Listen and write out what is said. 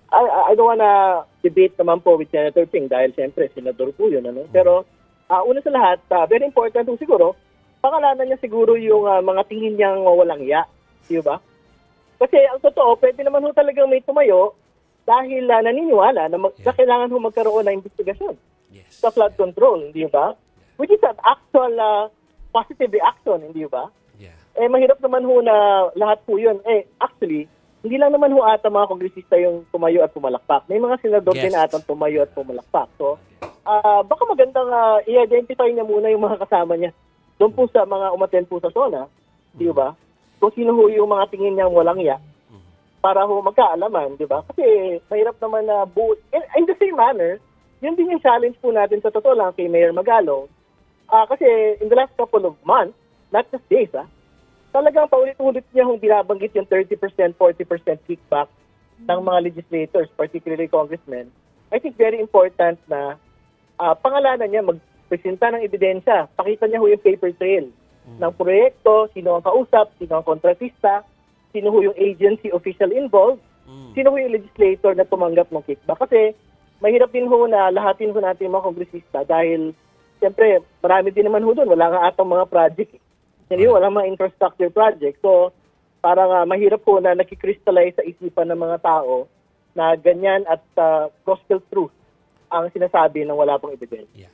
I don't wanna debate naman po with Senator Ping dahil siyempre, senador po yun. Ano? Pero una sa lahat, very important po siguro, pangalanan niya siguro yung mga tingin niyang walang iya. Di ba? Kasi ang totoo, pwede naman ho talagang may tumayo dahil naniniwala na kailangan ho magkaroon ng investigasyon sa flood control. Di ba? Which is an actual positive reaction, hindi ba? Mahirap naman ho na lahat po yun. Actually, hindi lang naman ho ata mga kongresista yung tumayo at pumalakpak. May mga senador din atang tumayo at pumalakpak. So, baka magandang i-identify niya muna yung mga kasama niya doon po sa mga umattend po sa SONA, di ba? Kung sino ho yung mga tingin niyang walang iya para ho magkaalaman, di ba? Kasi mahirap naman na in the same manner, yun din yung challenge po natin sa totoo lang kay Mayor Magalong. Kasi in the last couple of months, not just days, talagang paulit-ulit niya kung binabanggit yung 30%, 40% kickback ng mga legislators, particularly congressmen. I think very important na pangalanan niya, magpresenta ng ebidensya. Pakita niya ho yung paper trail ng proyekto, sino ang kausap, sino ang kontratista, sino ho yung agency official involved, sino ho yung legislator na tumanggap ng kickback. Kasi mahirap din ho na lahatin ho natin mga kongresista dahil siyempre marami din naman ho doon. Wala nga atang mga project. Walang mga infrastructure project. So parang mahirap po na nakikrystallize sa isipan ng mga tao na ganyan at gospel truth ang sinasabi ng wala pong ebidensya.